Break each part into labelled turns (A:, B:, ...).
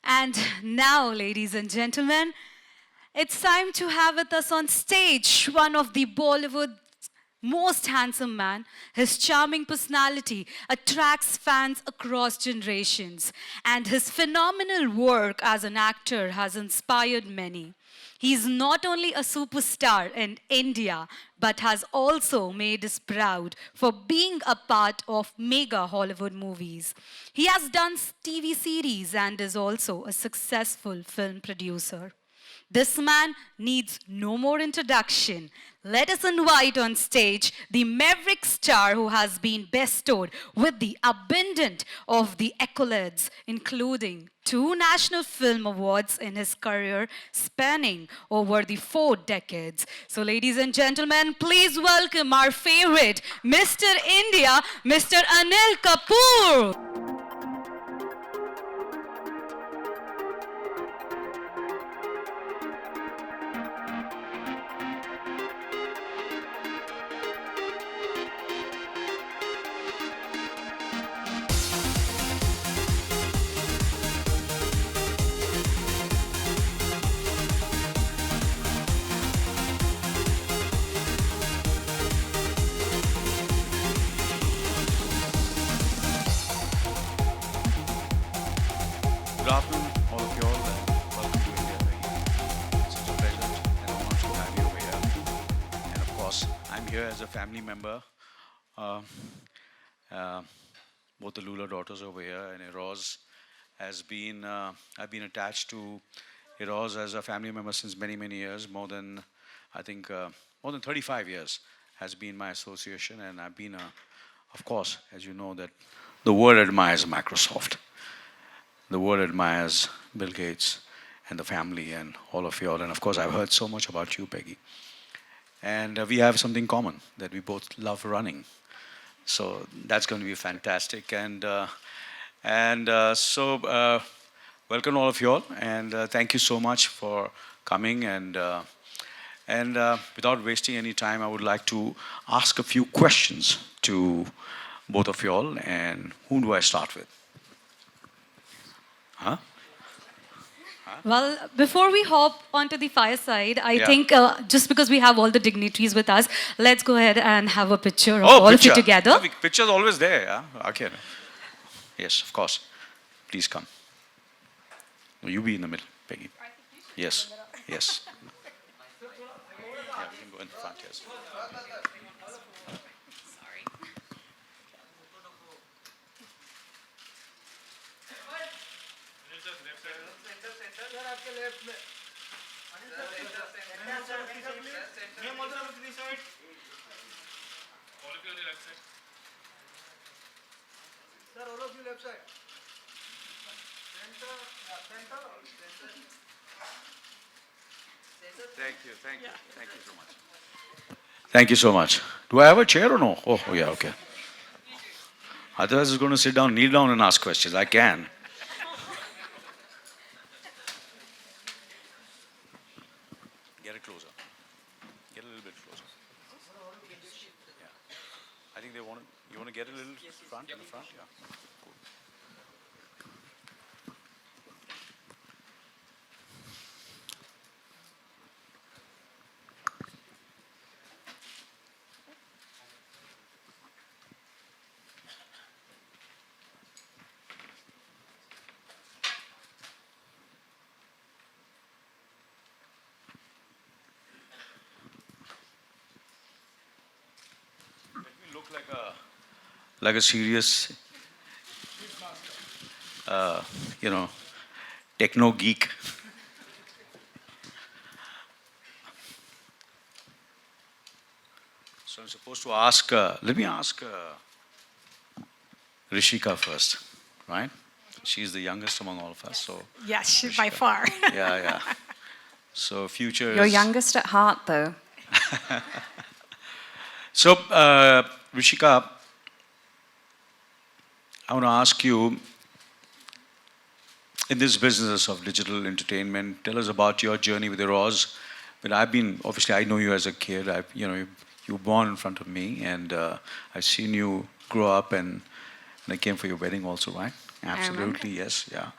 A: And now, ladies and gentlemen, it's time to have with us on stage one of the Bollywood most handsome man. His charming personality attracts fans across generations, and his phenomenal work as an actor has inspired many. He's not only a superstar in India, but has also made us proud for being a part of mega Hollywood movies. He has done TV series and is also a successful film producer. This man needs no more introduction. Let us invite on stage the maverick star who has been bestowed with the abundant of the accolades, including 2 National Film Awards in his career spanning over the 4 decades. So, ladies and gentlemen, please welcome our favorite, Mr. India, Mr. Anil Kapoor.
B: Good afternoon, all of you all, and welcome to India. It's such a pleasure and honor to have you over here. And of course, I'm here as a family member. Uh, uh, Both the Lula daughters over here and Eros I've been attached to Eros as a family member since many, many years. I think, more than 35 years has been my association, and I've been, of course, as you know, that the world admires Microsoft. The world admires Bill Gates and the family and all of you all. And of course, I've heard so much about you, Peggy. And we have something common that we both love running. So that's going to be fantastic. And welcome all of you all. And thank you so much for coming. And without wasting any time, I would like to ask a few questions to both of you all. And whom do I start with? Huh?
A: Well, before we hop onto the fireside, I
B: Yeah.
A: think just because we have all the dignitaries with us, let's go ahead and have a picture of
B: Oh,
A: all of
B: picture.
A: you together.
B: Yeah, picture's always there. Yeah? Okay. Yes, of course. Please come. No, you be in the middle, Peggy. Yes. Yes. Yeah, we can go in the front. Yes. Thank you so much. Thank you so much. Do I have a chair or no? Oh, yeah, okay. Otherwise, it's going to sit down, kneel down, and ask questions. I can. Get it closer. Get a little bit closer. Yeah. I think you want to get a little front in the front? Yeah. Cool. Let me look like a serious, uh, you know, techno geek. So I'm supposed to ask. Let me ask Rishika first, right? She's the youngest among all of us. So
C: Yes, by
B: Rishika.
C: far.
B: Yeah. So future
D: You're
B: is.
D: youngest at heart, though.
B: So Rishika, I want to ask you, in this business of digital entertainment, tell us about your journey with Eros. But obviously, I know you as a kid. You were born in front of me, and I've seen you grow up, and I came for your wedding also, right? Absolutely, yes, yeah.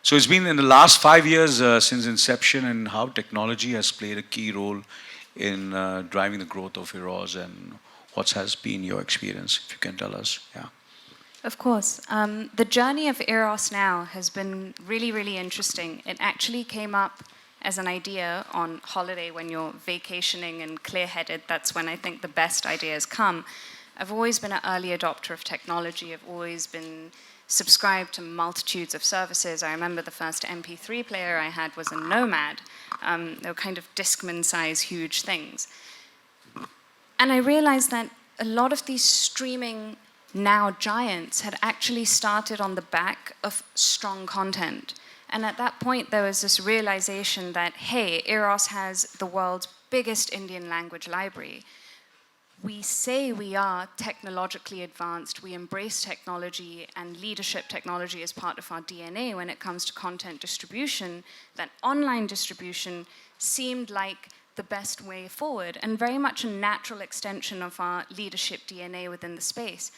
B: So it's been in the last 5 years since inception, and how technology has played a key role in driving the growth of Eros, and what has been your experience, if you can tell us. Yeah.
C: Of course. The journey of Eros now has been really, really interesting. It actually came up as an idea on holiday when you're vacationing and clear-headed. That's when I think the best ideas come. I've always been an early adopter of technology. I've always been subscribed to multitudes of services. I remember the first MP3 player I had was a Nomad. They were kind of Discman-size huge things. And I realized that a lot of these streaming now giants had actually started on the back of strong content. And at that point, there was this realization that, hey, Eros has the world's biggest Indian language library. We say we are technologically advanced, we embrace technology and leadership technology as part of our DNA when it comes to content distribution, that online distribution seemed like the best way forward and very much a natural extension of our leadership DNA within the space.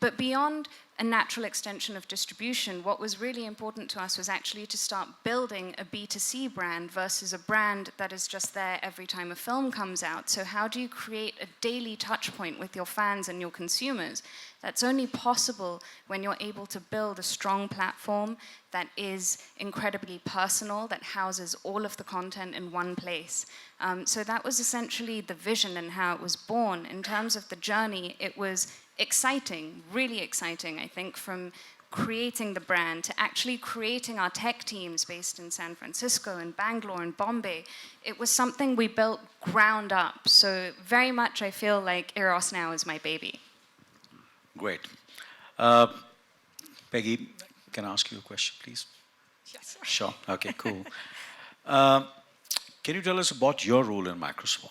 C: But beyond a natural extension of distribution, what was really important to us was actually to start building a B2C brand versus a brand that is just there every time a film comes out. So how do you create a daily touch point with your fans and your consumers? That's only possible when you're able to build a strong platform that is incredibly personal, that houses all of the content in one place. So that was essentially the vision and how it was born. In terms of the journey, it was exciting, really exciting, I think, from creating the brand to actually creating our tech teams based in San Francisco and Bangalore and Bombay. It was something we built ground up. So very much I feel like Eros now is my baby.
B: Great. Peggy, can I ask you a question, please?
D: Yes.
B: Sure. Okay, cool. Can you tell us about your role in Microsoft?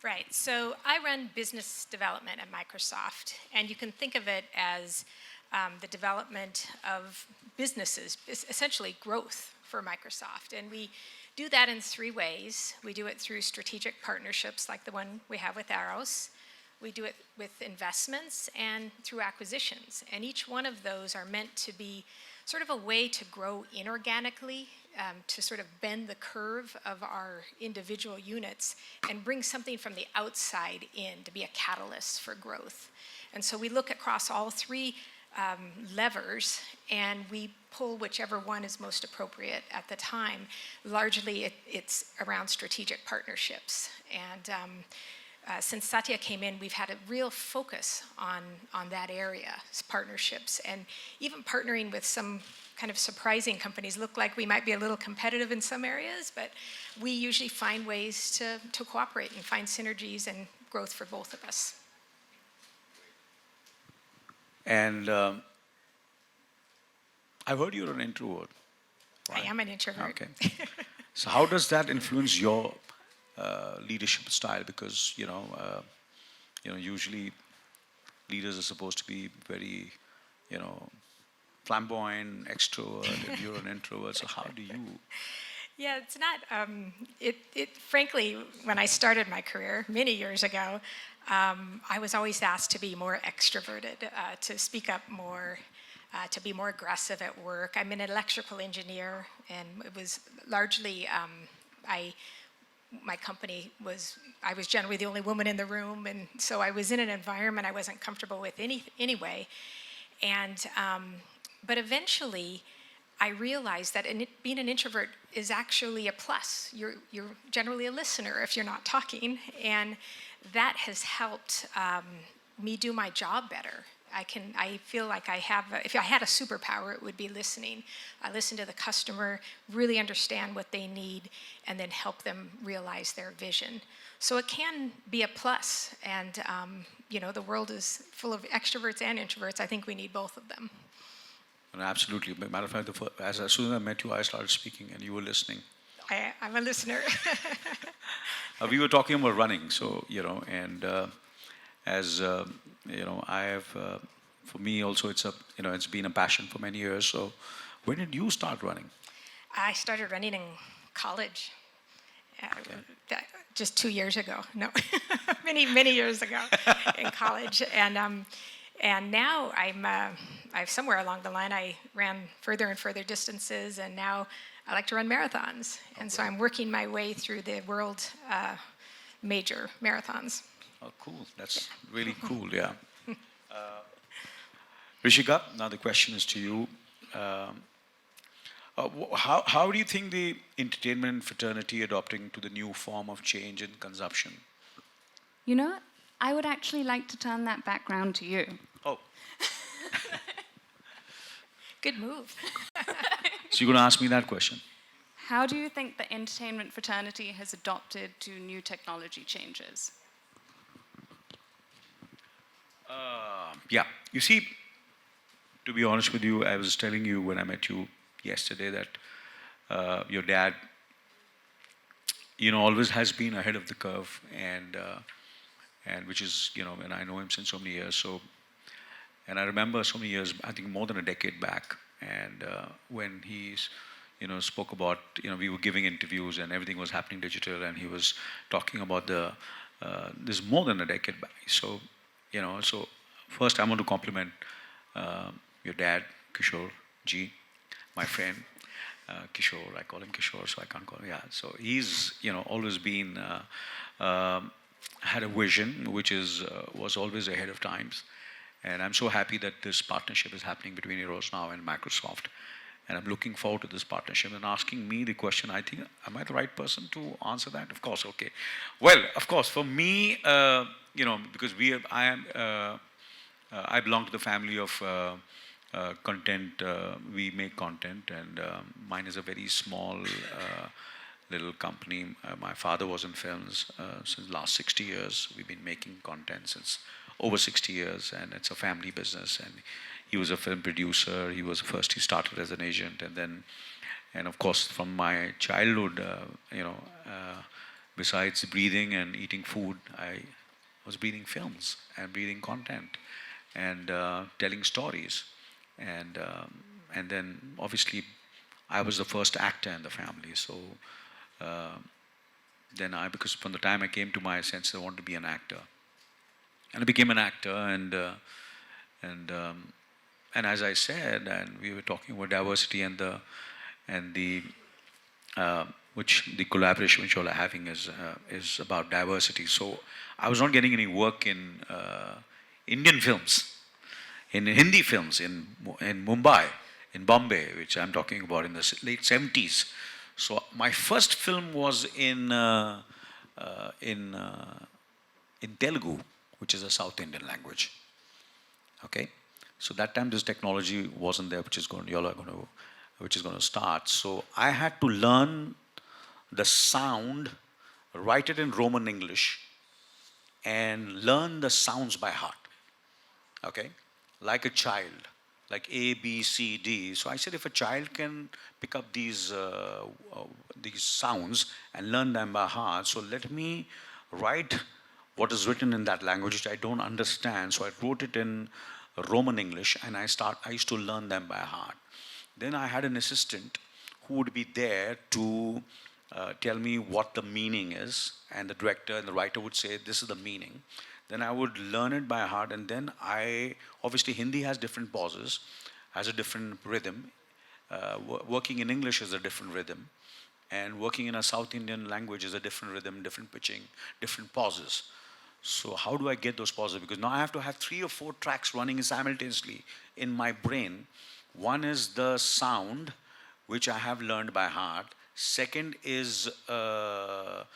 D: Right. So I run business development at Microsoft, and you can think of it as the development of businesses, essentially growth for Microsoft. And we do that in three ways. We do it through strategic partnerships like the one we have with Eros. We do it with investments and through acquisitions. And each one of those are meant to be sort of a way to grow inorganically, to sort of bend the curve of our individual units and bring something from the outside in to be a catalyst for growth. And so we look across all three levers and we pull whichever one is most appropriate at the time. Largely it's around strategic partnerships. And since Satya came in, we've had a real focus on that area, partnerships, and even partnering with some kind of surprising companies. Look like we might be a little competitive in some areas, but we usually find ways to cooperate and find synergies and growth for both of us.
B: And I've heard you're an introvert.
D: Right? I am an introvert.
B: Okay. So how does that influence your leadership style? Because usually leaders are supposed to be very, flamboyant, extrovert, and you're an introvert. So how do you?
D: Yeah, it's not. Frankly, when I started my career many years ago, I was always asked to be more extroverted, to speak up more, to be more aggressive at work. I'm an electrical engineer, and it was largely my company I was generally the only woman in the room, and so I was in an environment I wasn't comfortable with anyway. And but eventually, I realized that being an introvert is actually a plus. You're generally a listener if you're not talking, and that has helped me do my job better. I feel like if I had a superpower, it would be listening. I listen to the customer, really understand what they need, and then help them realize their vision. So it can be a plus, and the world is full of extroverts and introverts. I think we need both of them.
B: And absolutely. Matter of fact, as soon as I met you, I started speaking, and you were listening.
D: I'm a listener.
B: We were talking about running, so and as I have, for me also, it's been a passion for many years. So, when did you start running?
D: I started running in college, just 2 years ago. No, many years ago in college, and And now I've somewhere along the line, I ran further and further distances, and now I like to run marathons. And so I'm working my way through the world major marathons.
B: Oh, cool. That's really cool, yeah. Rishika, now the question is to you. How do you think the entertainment fraternity adopting to the new form of change in consumption?
C: You know, I would actually like to turn that background to you.
B: Oh,
D: Good move.
B: so you're going to ask me that question?
C: How do you think the entertainment fraternity has adopted to new technology changes?
B: Yeah. You see, to be honest with you, I was telling you when I met you yesterday that your dad, always has been ahead of the curve, and which is, and I know him since so many years. So, and I remember so many years, I think more than a decade back, and when he's, spoke about, we were giving interviews and everything was happening digital, and he was talking about this more than a decade back. So, so first I want to compliment your dad, Kishore Ji, my friend. Kishore, I call him Kishore, so I can't call him. Yeah, so he's always been had a vision which was always ahead of times, and I'm so happy that this partnership is happening between Eros now and Microsoft, and I'm looking forward to this partnership. And asking me the question, I think, am I the right person to answer that? Of course, okay. Well, of course, for me, because I belong to the family of content. We make content, and mine is a very small little company. My father was in films since last 60 years. We've been making content since over 60 years, and it's a family business. And he was a film producer. He started as an agent, and of course, from my childhood, besides breathing and eating food, I was breathing films and breathing content and telling stories. And then obviously I was the first actor in the family. So because from the time I came to my senses, I wanted to be an actor, and I became an actor. And as I said, and we were talking about diversity and the which the collaboration which all are having is about diversity. So I was not getting any work in Indian films, in Hindi films in Mumbai, in Bombay, which I'm talking about in the late 70s. So my first film was in Telugu, which is a South Indian language. Okay, so that time this technology wasn't there, which is going to start. So I had to learn the sound, write it in Roman English, and learn the sounds by heart. Okay, like a child, like A, B, C, D. So I said, if a child can pick up these sounds and learn them by heart, so let me write what is written in that language which I don't understand. So I wrote it in Roman English, and I used to learn them by heart. Then I had an assistant who would be there to tell me what the meaning is, and the director and the writer would say, this is the meaning. Then I would learn it by heart, and then obviously Hindi has different pauses, has a different rhythm. Working in English is a different rhythm, and working in a South Indian language is a different rhythm, different pitching, different pauses. So how do I get those pauses? Because now I have to have 3 or 4 tracks running simultaneously in my brain. One is the sound, which I have learned by heart. Second is the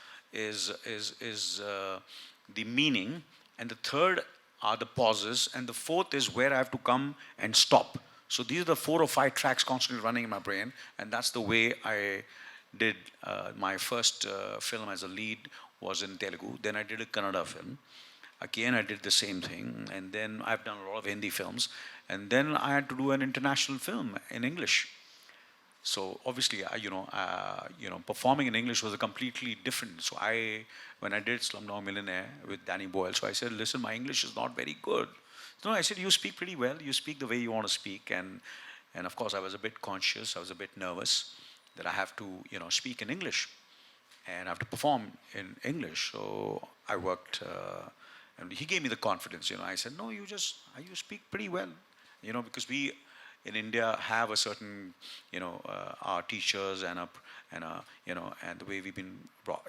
B: meaning, and the third are the pauses, and the fourth is where I have to come and stop. So these are the 4 or 5 tracks constantly running in my brain, and that's the way I did my first film as a lead was in Telugu. Then I did a Kannada film. Again, I did the same thing, and then I've done a lot of Hindi films, and then I had to do an international film in English. So obviously, performing in English was a completely different. So when I did Slumdog Millionaire with Danny Boyle, so I said, listen, my English is not very good. No, I said, you speak pretty well. You speak the way you want to speak, and of course, I was a bit conscious. I was a bit nervous that I have to, speak in English, and I have to perform in English. So I worked And he gave me the confidence, I said, no, you speak pretty well, because we in India have a certain, our teachers and the way we've been brought,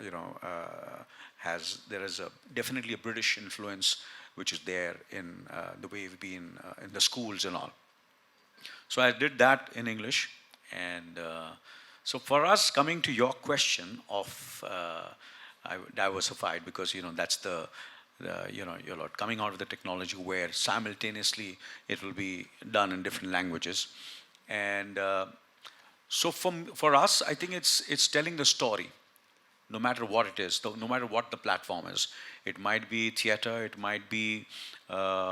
B: there is definitely a British influence which is there in the way we've been in the schools and all. So I did that in English. And so for us, coming to your question of diversified, because that's you're not coming out of the technology where simultaneously it will be done in different languages. And so for us, I think it's telling the story, no matter what it is, no matter what the platform is. It might be theater, it might be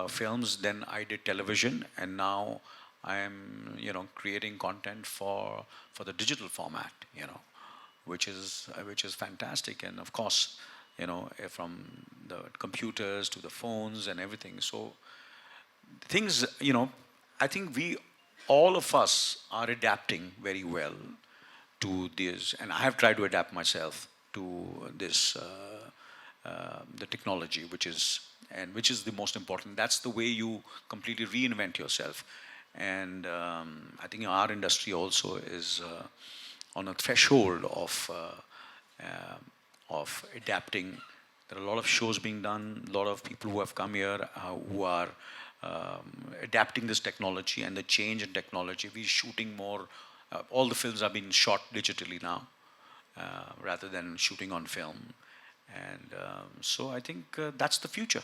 B: films. Then I did television, and now I am, creating content for the digital format, which is fantastic. And of course, from the computers to the phones and everything. So things, I think all of us are adapting very well to this, and I have tried to adapt myself to this, the technology, which is the most important. That's the way you completely reinvent yourself. And I think our industry also is on a threshold of adapting. There are a lot of shows being done, a lot of people who have come here who are adapting this technology and the change in technology. We're shooting more. All the films are being shot digitally now, rather than shooting on film. And so I think that's the future.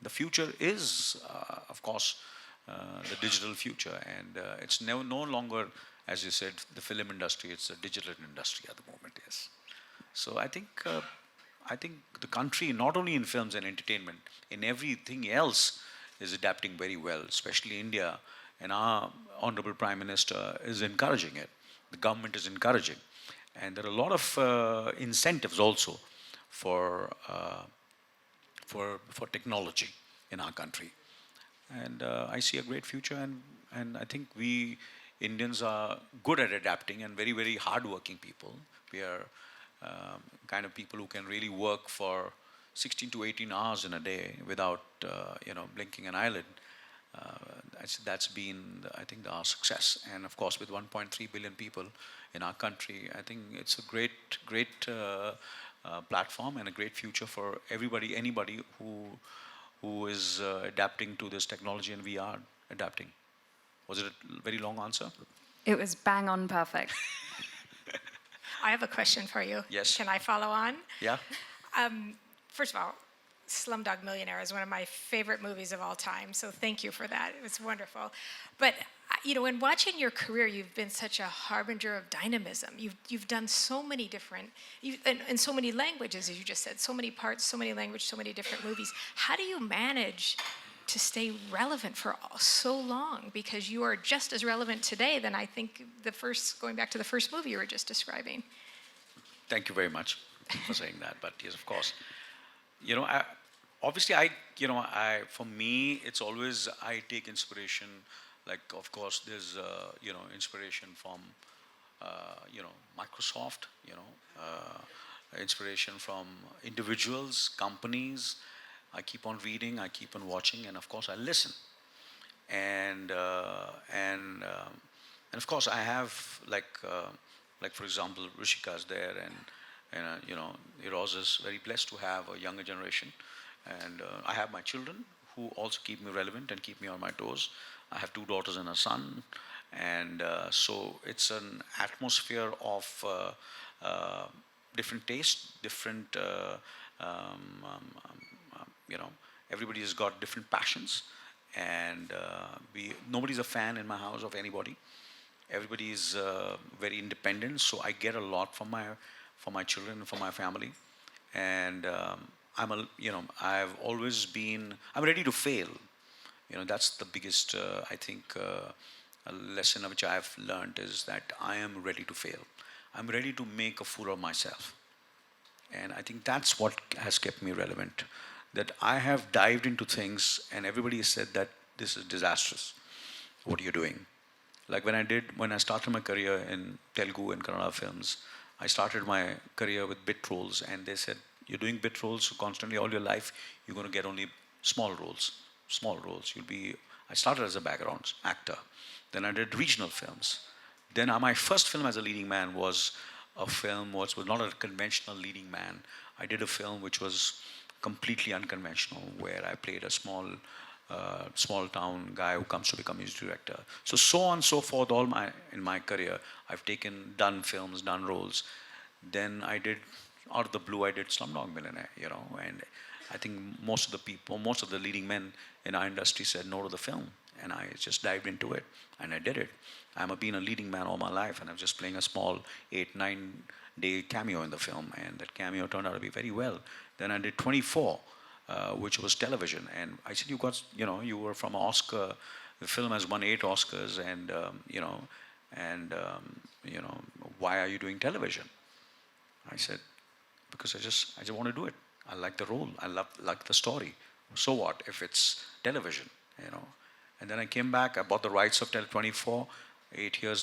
B: The future is, of course, the digital future. And it's no longer, as you said, the film industry. It's a digital industry at the moment, yes. So I think the country, not only in films and entertainment, in everything else, is adapting very well, especially India. And our Honorable Prime Minister is encouraging it. The government is encouraging. And there are a lot of incentives also for technology in our country. And I see a great future. And I think we Indians are good at adapting and very, very hardworking people. We are kind of people who can really work for 16 to 18 hours in a day without blinking an eyelid. That's been, I think, our success. And of course, with 1.3 billion people in our country, I think it's a great platform and a great future for anybody who is adapting to this technology, and we are adapting. Was it a very long answer?
C: It was bang on perfect.
D: I have a question for you.
B: Yes.
D: Can I follow on?
B: Yeah.
D: First of all, Slumdog Millionaire is one of my favorite movies of all time, so thank you for that. It was wonderful. But in watching your career, you've been such a harbinger of dynamism. You've done so many different, in so many languages, as you just said, so many parts, so many languages, so many different movies. How do you manage to stay relevant for so long? Because you are just as relevant today than I think going back to the first movie you were just describing.
B: Thank you very much for saying that. But yes, of course. For me, it's always, I take inspiration. Like, of course, there's, inspiration from, Microsoft, inspiration from individuals, companies. I keep on reading, I keep on watching, and of course, I listen. And of course, I have, like for example, Rishika's there, and Eros is very blessed to have a younger generation. And I have my children who also keep me relevant and keep me on my toes. I have 2 daughters and a son. And so it's an atmosphere of different tastes, different, everybody has got different passions. And nobody's a fan in my house of anybody. Everybody is very independent. So I get a lot from my children and from my family. And I've always been, I'm ready to fail. That's the biggest, I think, a lesson which I've learned is that I am ready to fail. I'm ready to make a fool of myself. And I think that's what has kept me relevant. That I have dived into things and everybody has said that this is disastrous. What are you doing? Like when I started my career in Telugu and Kannada films, I started my career with bit roles, and they said, you're doing bit roles constantly all your life, you're going to get only small roles. Small roles. I started as a background actor. Then I did regional films. Then my first film as a leading man was a film was not a conventional leading man. I did a film which was completely unconventional, where I played a small town guy who comes to become music director. So on and so forth. In my career, I've done films, done roles. Then I did, out of the blue, I did Slumdog Millionaire, and I think most of the leading men in our industry said no to the film, and I just dived into it, and I did it. Been a leading man all my life, and I was just playing a small 8-9 day cameo in the film, and that cameo turned out to be very well. Then I did 24, which was television, and I said, you were from Oscar. The film has won 8 Oscars, and why are you doing television? I said, because I just want to do it. I like the role. I like the story. So what if it's television, And then I came back. I bought the rights of 24,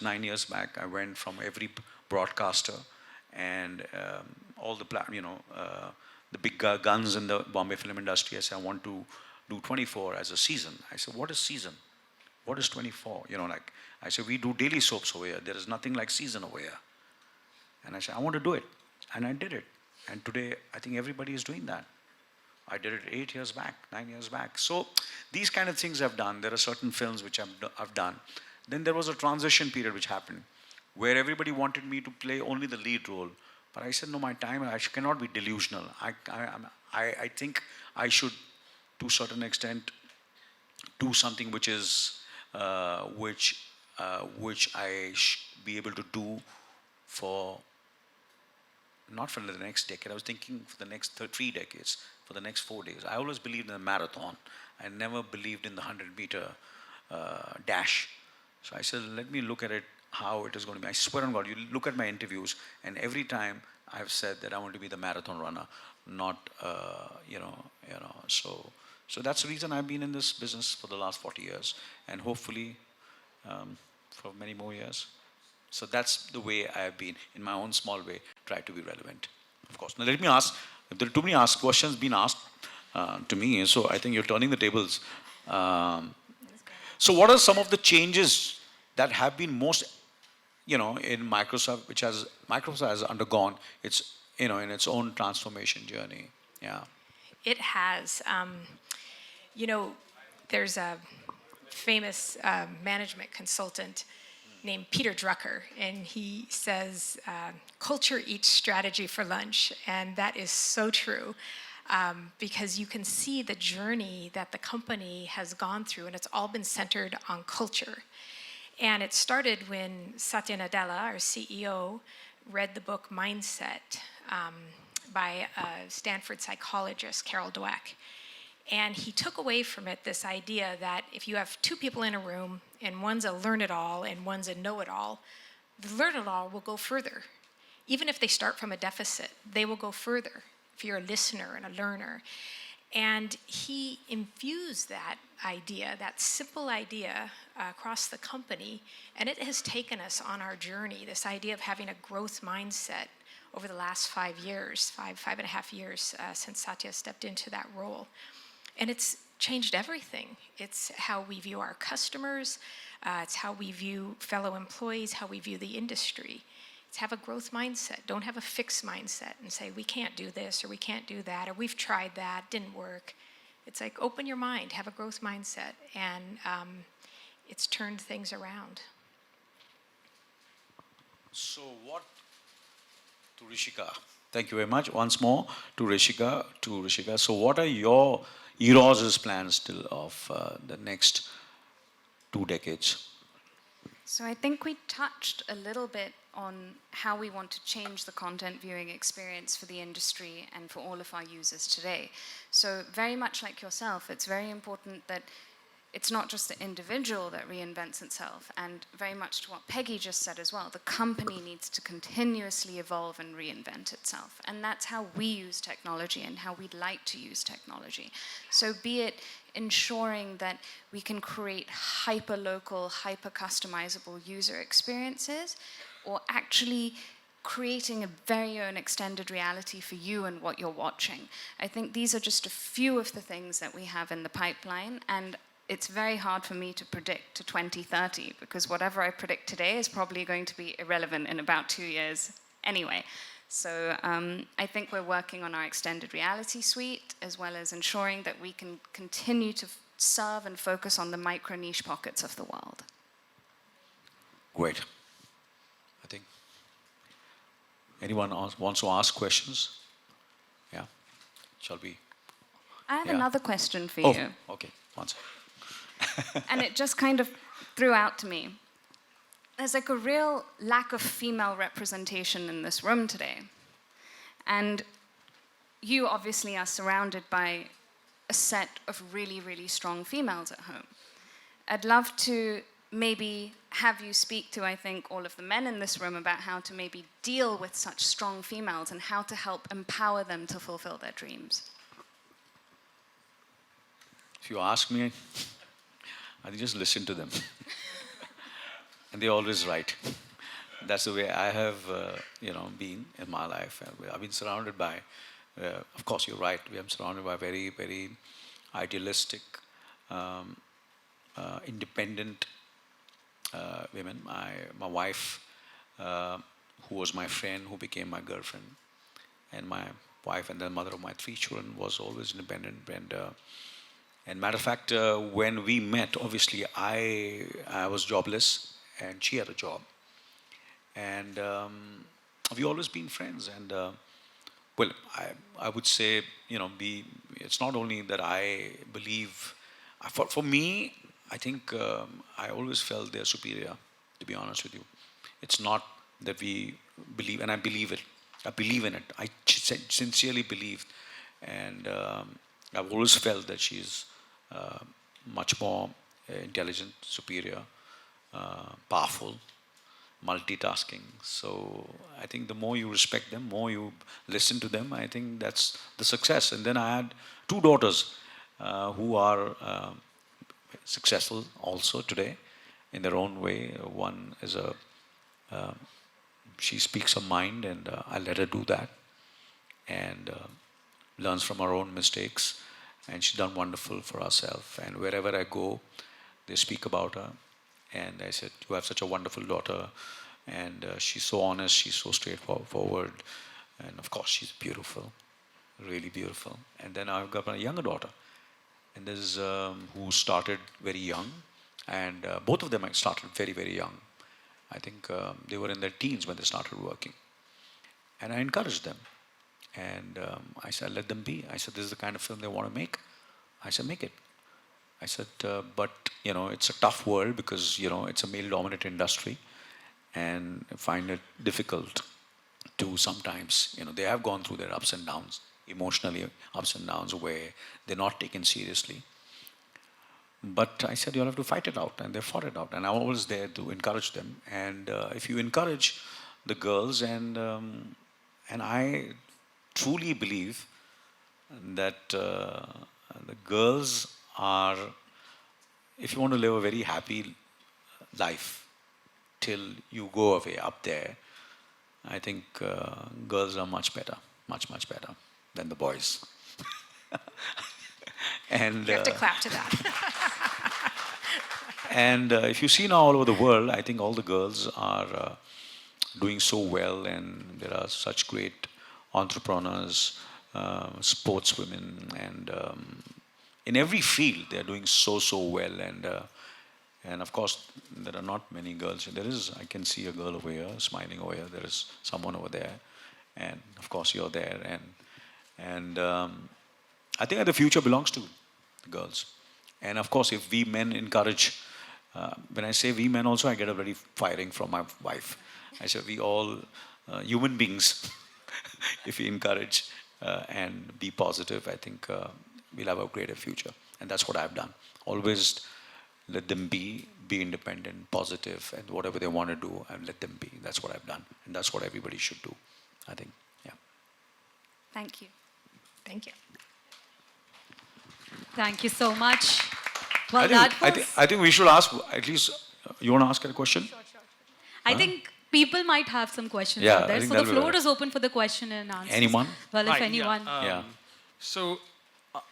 B: 9 years back. I went from every broadcaster and all the big guns in the Bombay film industry. I said, I want to do 24 as a season. I said, what is season? What is 24? I said, we do daily soaps over here. There is nothing like season over here. And I said, I want to do it. And I did it. And today, I think everybody is doing that. I did it 8 years back, 9 years back. So these kind of things I've done. There are certain films which I've done. Then there was a transition period which happened, where everybody wanted me to play only the lead role. But I said, no, my time, I cannot be delusional. I think I should, to a certain extent, do something which is, which I be able to do for, not for the next decade. I was thinking for the next 3 decades, for the next 4 days. I always believed in the marathon. I never believed in the 100-meter dash. So I said, let me look at it, how it is going to be. I swear on God, you look at my interviews, and every time I've said that I want to be the marathon runner, not, So that's the reason I've been in this business for the last 40 years, and hopefully for many more years. So that's the way I have been, in my own small way, try to be relevant, of course. Now let me ask, if there are too many questions being asked to me, so I think you're turning the tables. So what are some of the changes that have been most, in Microsoft, Microsoft has undergone its, in its own transformation journey? Yeah.
D: It has. There's a famous management consultant named Peter Drucker, and he says, culture eats strategy for lunch. And that is so true, because you can see the journey that the company has gone through, and it's all been centered on culture. And it started when Satya Nadella, our CEO, read the book Mindset by a Stanford psychologist, Carol Dweck. And he took away from it this idea that if you have 2 people in a room, and one's a learn-it-all and one's a know-it-all, the learn-it-all will go further. Even if they start from a deficit, they will go further if you're a listener and a learner. And he infused that idea, that simple idea, across the company, and it has taken us on our journey, this idea of having a growth mindset over the last 5 years, five and a half years since Satya stepped into that role. And it's changed everything. It's how we view our customers, it's how we view fellow employees, how we view the industry. It's have a growth mindset. Don't have a fixed mindset and say, we can't do this, or we can't do that, or we've tried that, didn't work. It's like, open your mind, have a growth mindset, and it's turned things around.
B: So what, to Rishika, thank you very much once more, to Rishika. So what are your Eros' plans still of the next 2 decades?
C: So I think we touched a little bit on how we want to change the content viewing experience for the industry and for all of our users today. So very much like yourself, it's very important that it's not just the individual that reinvents itself, and very much to what Peggy just said as well, the company needs to continuously evolve and reinvent itself. And that's how we use technology and how we'd like to use technology. So be it ensuring that we can create hyper-local, hyper-customizable user experiences, or actually creating a very own extended reality for you and what you're watching. I think these are just a few of the things that we have in the pipeline, and it's very hard for me to predict to 2030, because whatever I predict today is probably going to be irrelevant in about 2 years anyway. So I think we're working on our extended reality suite, as well as ensuring that we can continue to serve and focus on the micro niche pockets of the world.
B: Great. I think anyone wants to ask questions? Yeah. Shall we?
C: I have
B: Yeah.
C: another question for
B: Oh,
C: you.
B: okay. One second.
C: And it just kind of threw out to me. There's like a real lack of female representation in this room today. And you obviously are surrounded by a set of really, really strong females at home. I'd love to maybe have you speak to, I think, all of the men in this room about how to maybe deal with such strong females and how to help empower them to fulfill their dreams.
B: If you ask me, I think just listen to them. And they're always right. That's the way I have, been in my life. I've been surrounded by, of course, you're right. I'm surrounded by very, very idealistic, independent women. My wife, who was my friend, who became my girlfriend, and my wife and the mother of my 3 children was always independent. And matter of fact, when we met, obviously I was jobless and she had a job, and we always been friends. And well, I would say, it's not only that I believe. For me, I think I always felt they're superior. To be honest with you, it's not that we believe, and I believe it. I believe in it. I sincerely believe, and I've always felt that she's much more intelligent, superior, powerful, multitasking. So I think the more you respect them, more you listen to them, I think that's the success. And then I had 2 daughters who are successful also today in their own way. One is she speaks her mind, and I let her do that, and learns from her own mistakes. And she's done wonderful for herself. And wherever I go, they speak about her. And I said, you have such a wonderful daughter. And she's so honest, she's so straightforward. And of course, she's beautiful, really beautiful. And then I've got a younger daughter. And this is who started very young. And both of them started very, very young. I think they were in their teens when they started working. And I encouraged them. And I said, let them be. I said, this is the kind of film they want to make. I said, make it. I said, but, it's a tough world because, it's a male-dominated industry. And I find it difficult to sometimes, they have gone through their ups and downs, emotionally ups and downs, where they're not taken seriously. But I said, you'll have to fight it out. And they fought it out. And I'm always there to encourage them. And if you encourage the girls, and I truly believe that the girls are, if you want to live a very happy life till you go away up there, I think girls are much better, much, much better than the boys. And
D: You have to clap to that.
B: and if you see now all over the world, I think all the girls are doing so well, and there are such great entrepreneurs, sportswomen, and in every field they're doing so well. And of course there are not many girls. There is, I can see a girl over here smiling over here. There is someone over there, and of course you're there. And I think the future belongs to the girls. And of course, if we men encourage, when I say we men also, I get a very firing from my wife. I say we all human beings, if we encourage and be positive, I think we'll have a greater future. And that's what I've done. Always let them be independent, positive, and whatever they want to do, and let them be. That's what I've done. And that's what everybody should do, I think. Yeah.
C: Thank you.
D: Thank you.
A: Thank you so much. Well,
B: I think we should ask, at least, you want to ask a question?
A: I think people might have some questions
B: Yeah,
A: out
B: I
A: there.
B: think
A: So the
B: that'll be
A: floor
B: better.
A: is open for the question and answers.
B: Anyone?
A: Well, if
E: Hi,
A: anyone.
B: Yeah.
E: So,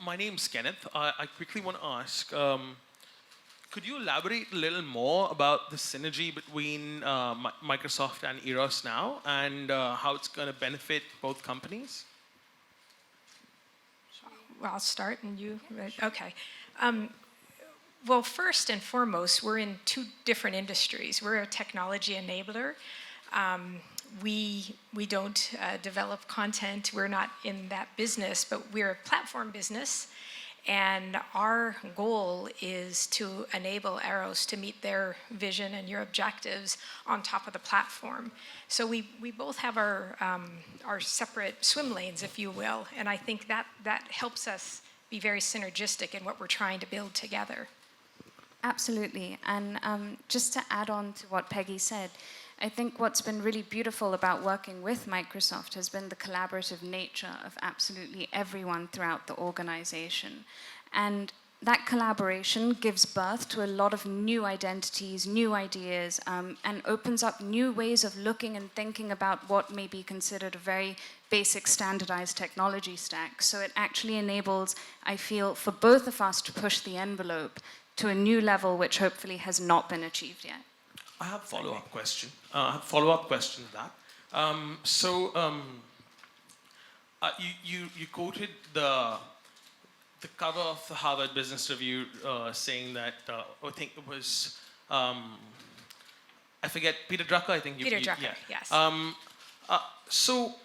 E: my name's Kenneth. I quickly want to ask, could you elaborate a little more about the synergy between Microsoft and Eros now, and how it's going to benefit both companies?
D: Well, I'll start and you, okay. Well, first and foremost, we're in two different industries. We're a technology enabler. We don't develop content. We're not in that business, but we're a platform business. And our goal is to enable Eros to meet their vision and your objectives on top of the platform. So we both have our separate swim lanes, if you will, and I think that helps us be very synergistic in what we're trying to build together.
C: Absolutely. And just to add on to what Peggy said, I think what's been really beautiful about working with Microsoft has been the collaborative nature of absolutely everyone throughout the organization. And that collaboration gives birth to a lot of new identities, new ideas, and opens up new ways of looking and thinking about what may be considered a very basic standardized technology stack. So it actually enables, I feel, for both of us to push the envelope to a new level which hopefully has not been achieved yet.
E: I have a follow-up question. To that. You quoted the cover of the Harvard Business Review saying that I think it was I forget Peter Drucker. I think
D: Peter Drucker,
E: yeah.
D: yes.
E: So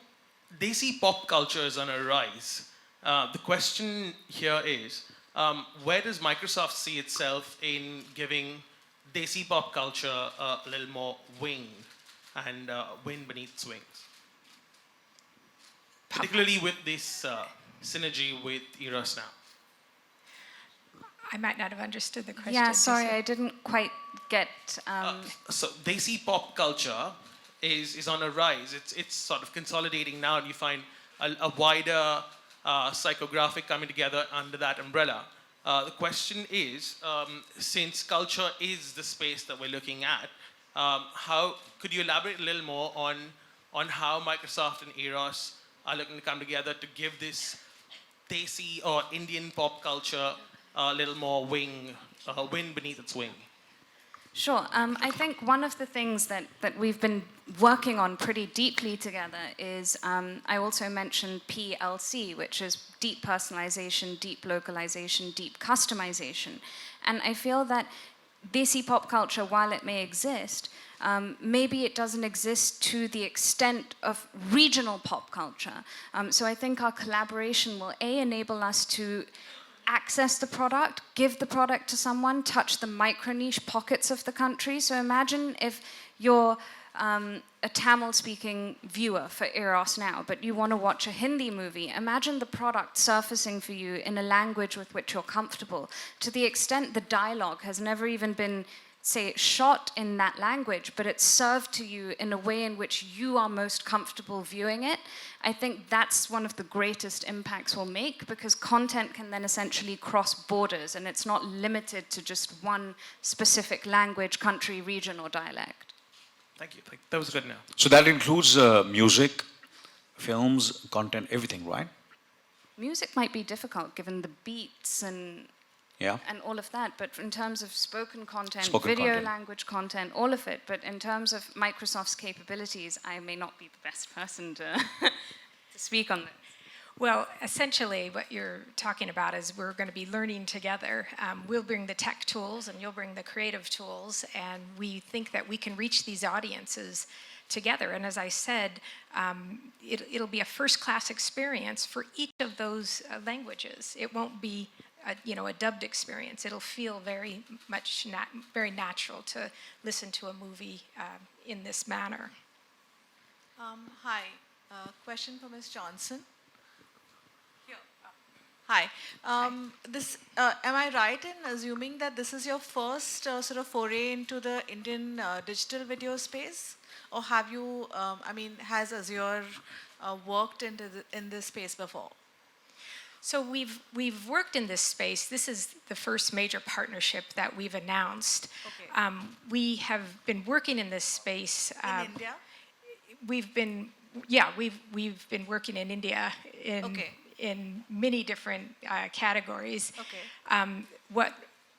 E: Desi pop culture is on a rise. The question here is, where does Microsoft see itself in giving Desi pop culture a little more wing and wind beneath its wings? Particularly with this synergy with Eros now.
D: I might not have understood the question.
C: Yeah, sorry, I didn't quite get...
E: So Desi pop culture is on a rise. It's sort of consolidating now, and you find a wider psychographic coming together under that umbrella. The question is, since culture is the space that we're looking at, how could you elaborate a little more on how Microsoft and Eros are looking to come together to give this Desi or Indian pop culture a little more wind beneath its wing?
C: Sure. I think one of the things that we've been working on pretty deeply together is, I also mentioned PLC, which is deep personalization, deep localization, deep customization. And I feel that Desi pop culture, while it may exist, maybe it doesn't exist to the extent of regional pop culture. So I think our collaboration will, enable us to access the product, give the product to someone, touch the micro-niche pockets of the country. So imagine if you're a Tamil-speaking viewer for Eros now, but you want to watch a Hindi movie. Imagine the product surfacing for you in a language with which you're comfortable. To the extent the dialogue has never even been, say, shot in that language, but it's served to you in a way in which you are most comfortable viewing it. I think that's one of the greatest impacts we'll make, because content can then essentially cross borders, and it's not limited to just one specific language, country, region, or dialect.
E: Thank you. That was good now.
B: So that includes music, films, content, everything, right?
C: Music might be difficult given the beats and
B: Yeah.
C: all of that, but in terms of spoken content,
B: Spoken
C: video
B: content.
C: language content, all of it, but in terms of Microsoft's capabilities, I may not be the best person to, to speak on this.
D: Well, essentially what you're talking about is we're going to be learning together. We'll bring the tech tools and you'll bring the creative tools, and we think that we can reach these audiences together. And as I said, it'll be a first-class experience for each of those languages. It won't be a dubbed experience. It'll feel very much very natural to listen to a movie in this manner.
F: Hi, question for Ms. Johnson. Hi. Am I right in assuming that this is your first sort of foray into the Indian digital video space? Or have you, has Azure worked in this space before?
D: So we've worked in this space. This is the first major partnership that we've announced.
F: Okay.
D: We have been working in this space.
F: In India?
D: We've been working in India
F: Okay.
D: in many different categories.
F: Okay.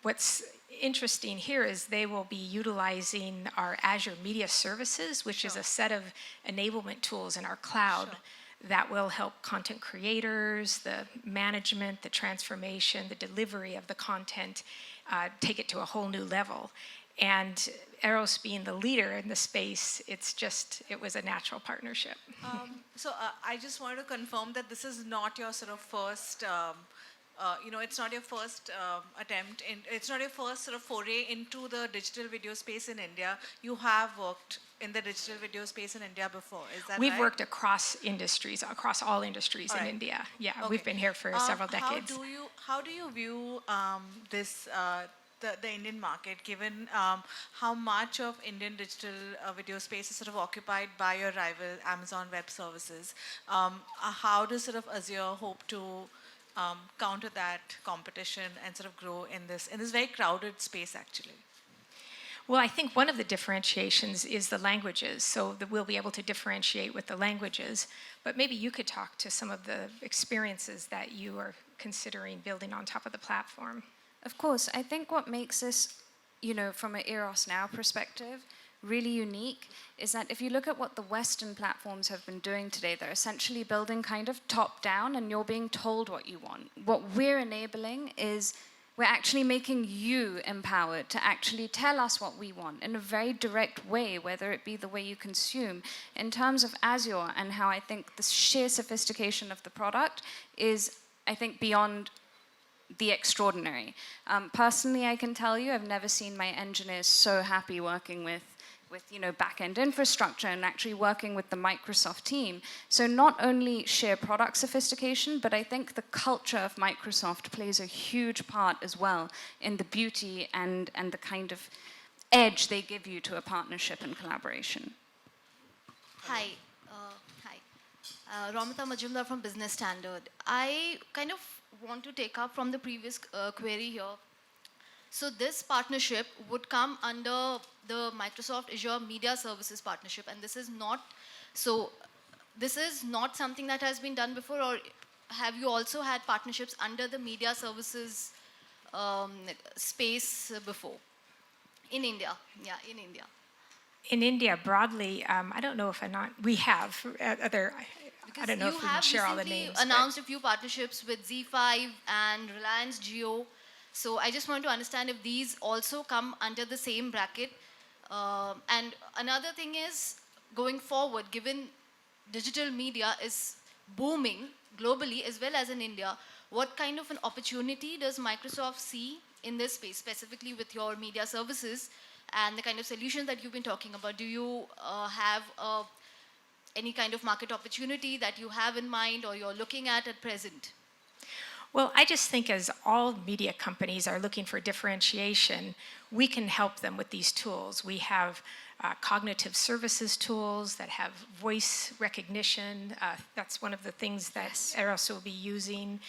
D: What's interesting here is they will be utilizing our Azure Media Services, which is a set of enablement tools in our cloud that will help content creators, the management, the transformation, the delivery of the content, take it to a whole new level. And Eros being the leader in the space, it was a natural partnership.
F: So I just wanted to confirm that this is not your sort of first, it's not your first attempt, it's not your first sort of foray into the digital video space in India. You have worked in the digital video space in India before, is that
D: We've
F: right?
D: worked across industries, across all industries
F: All
D: in
F: right.
D: India. Yeah,
F: Okay.
D: we've been here for several decades.
F: How do you view this the Indian market, given how much of Indian digital video space is sort of occupied by your rival Amazon Web Services? How does sort of Azure hope to counter that competition and sort of grow in this very crowded space, actually?
D: Well, I think one of the differentiations is the languages, so that we'll be able to differentiate with the languages. But maybe you could talk to some of the experiences that you are considering building on top of the platform.
C: Of course, I think what makes this, from an Eros Now perspective, really unique is that if you look at what the Western platforms have been doing today, they're essentially building kind of top down and you're being told what you want. What we're enabling is we're actually making you empowered to actually tell us what we want in a very direct way, whether it be the way you consume. In terms of Azure and how I think the sheer sophistication of the product is, I think, beyond the extraordinary. Personally, I can tell you, I've never seen my engineers so happy working with back-end infrastructure and actually working with the Microsoft team. So not only sheer product sophistication, but I think the culture of Microsoft plays a huge part as well in the beauty and the kind of edge they give you to a partnership and collaboration.
G: Hi. Ramita Majumdar from Business Standard. I kind of want to take up from the previous query here. So this partnership would come under the Microsoft Azure Media Services partnership, and this is not something that has been done before, or have you also had partnerships under the media services space before? In India, yeah, in India.
D: In India, broadly, I don't know if we have other. I don't know if we can share all the names.
G: You have recently announced a few partnerships with Z5 and Reliance Jio. So I just want to understand if these also come under the same bracket. And another thing is, going forward, given digital media is booming globally as well as in India, what kind of an opportunity does Microsoft see in this space, specifically with your media services and the kind of solutions that you've been talking about? Do you have any kind of market opportunity that you have in mind or you're looking at present?
D: Well, I just think as all media companies are looking for differentiation, we can help them with these tools. We have cognitive services tools that have voice recognition. That's one of the things that Eros will be using.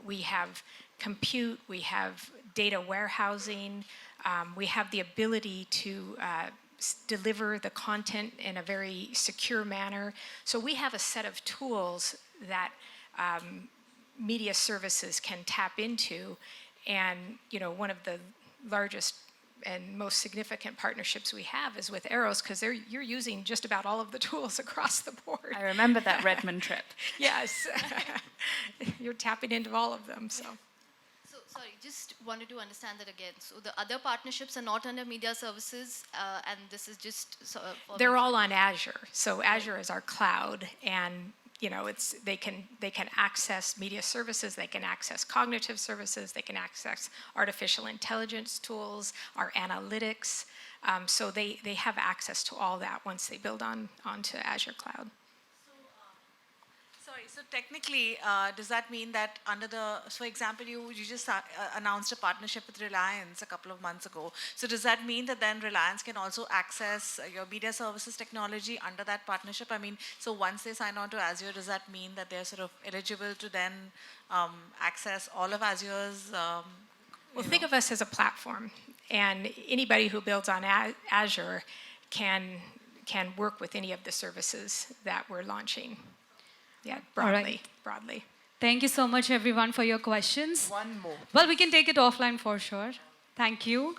D: We have compute, we have data warehousing. We have the ability to deliver the content in a very secure manner. So we have a set of tools that media services can tap into, and one of the largest and most significant partnerships we have is with Eros, because you're using just about all of the tools across the board.
C: I remember that Redmond trip.
D: Yes, you're tapping into all of them. So
G: sorry, just wanted to understand that again. So the other partnerships are not under media services, and this is just
D: they're all on Azure. So Azure is our cloud, and they can access media services, they can access cognitive services, they can access artificial intelligence tools, our analytics. So they have access to all that once they build onto Azure Cloud.
F: So Sorry, so technically, does that mean that under the, so for example, you just announced a partnership with Reliance a couple of months ago. So does that mean that then Reliance can also access your media services technology under that partnership? I mean, so once they sign on to Azure, does that mean that they're sort of eligible to then access all of Azure's?
D: Well, think of us as a platform, and anybody who builds on Azure can work with any of the services that we're launching. Yeah, broadly.
A: Thank you so much, everyone, for your questions.
H: One more.
A: Well, we can take it offline for sure. Thank you.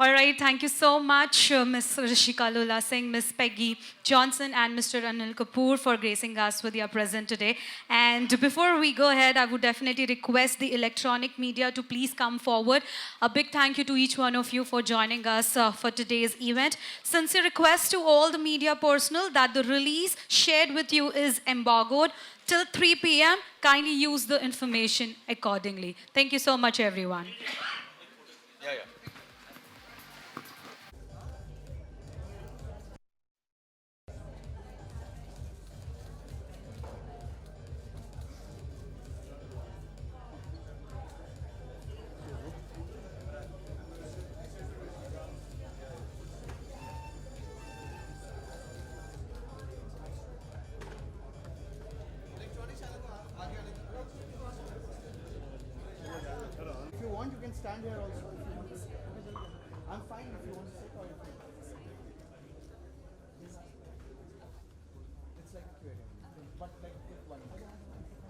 A: All right, thank you so much, Ms. Rishika Lula Singh, Ms. Peggy Johnson, and Mr. Anil Kapoor for gracing us with your presence today. And before we go ahead, I would definitely request the electronic media to please come forward. A big thank you to each one of you for joining us for today's event. Sincere request to all the media personnel that the release shared with you is embargoed till 3 p.m. Kindly use the information accordingly. Thank you so much, everyone.
H: If you want, you can stand here also. If you want to sit. I'm fine if you want to sit or if you it's like a aquarium, but like a quick one.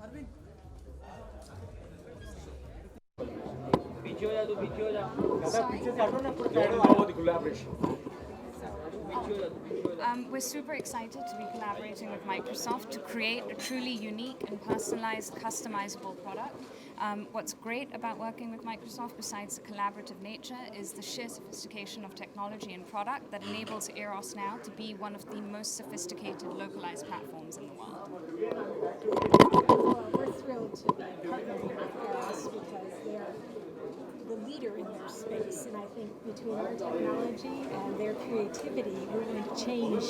H: Arvind.
C: We're super excited to be collaborating with Microsoft to create a truly unique and personalized, customizable product. What's great about working with Microsoft, besides the collaborative nature, is the sheer sophistication of technology and product that enables Eros now to be one of the most sophisticated localized platforms in the world.
I: Well, we're thrilled to be partnering with Eros because they're the leader in their space, and I think between our technology and their creativity, we're going to change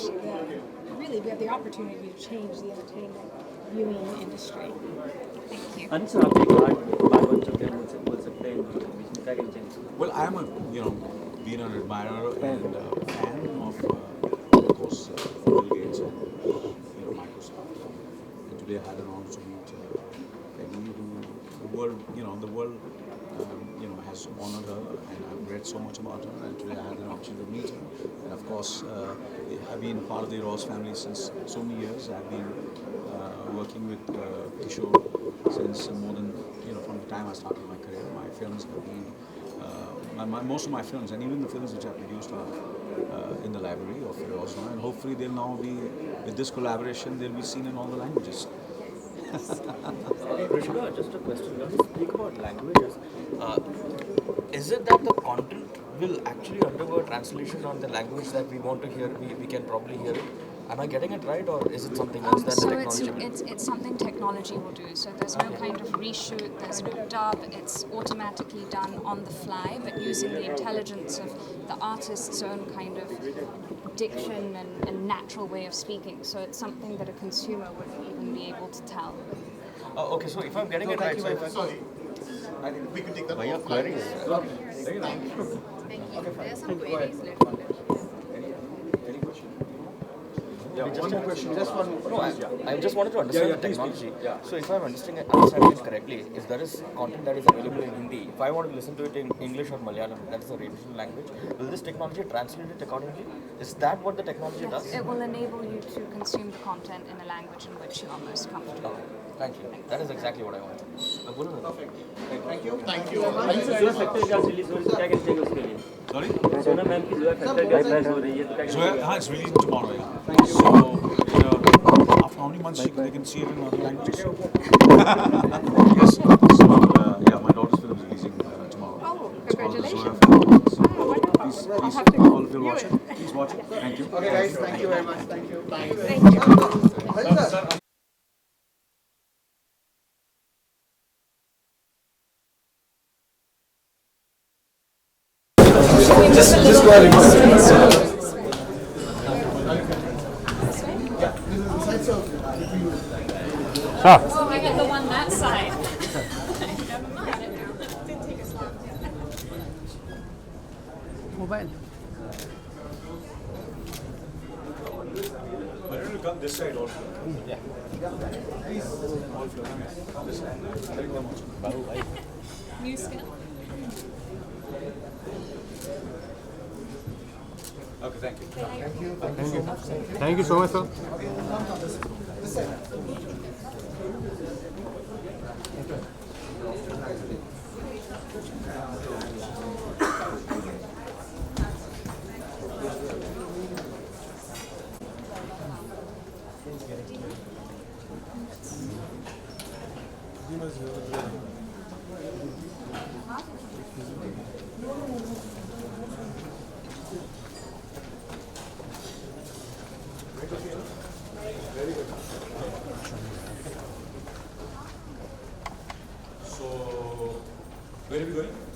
I: really we have the opportunity to change the entertainment viewing industry.
C: Thank you.
B: Well, I'm a been an admirer and fan of course Bill Gates and Microsoft. And today I had an honor to meet Peggy, who the world has honored her, and I've read so much about her. And today I had an opportunity to meet her. And of course, I've been part of the Eros family since so many years. I've been working with Kishore since more than from the time I started my career. My films have been most of my films, and even the films which I produced, are in the library of Eros now. And hopefully, they'll now be with this collaboration. They'll be seen in all the languages.
J: Rishika, just a question. When you speak about languages, is it that the content will actually undergo translation on the language that we want to hear? We can probably hear it. Am I getting it right, or is it something else that the technology will do?
C: It's something technology will do. So there's no kind of reshoot, there's no dub. It's automatically done on the fly, but using the intelligence of the artist's own kind of diction and natural way of speaking. So it's something that a consumer wouldn't even be able to tell.
J: Okay, so if I'm getting it right, so
H: I think we could take that.
J: why you're querying it?
H: Very nice.
C: Thank you. There are some queries later.
H: Any question? Yeah, one more question. Just one more.
J: No, I just wanted to understand the technology.
H: Yeah.
J: So if I'm understanding it correctly, if there is content that is available in Hindi, if I want to listen to it in English or Malayalam, that is the regional language, will this technology translate it accordingly? Is that what the technology does?
C: It will enable you to consume the content in a language in which you are most comfortable.
J: Thank you. That is exactly what I wanted.
H: Perfect. Thank you. Thank you.
B: Sorry?
K: सोना ma'am की Zoya factor का release हो रही है तो क्या
B: So, it's releasing tomorrow, yeah. Thank you. So, after how many months they can see it in other languages? Yes. So, my daughter's film is releasing tomorrow.
I: Oh,
B: It's called the
I: congratulations.
B: Zoya film. So,
I: Wonderful.
B: please,
I: I'll have to
B: all of you
I: view
B: watch
I: it.
B: it. Please watch it. Thank you.
H: Okay, guys. Thank you very much. Thank you.
I: Thank you.
H: Just go ahead. Yeah, this is inside, so
I: Oh, I got the one that side. Never mind. Didn't take us long.
H: Mobile.
L: Why don't you come this side also?
H: Yeah.
I: New skill.
L: Okay, thank you.
H: Thank you so much, sir.
L: So, where are we going?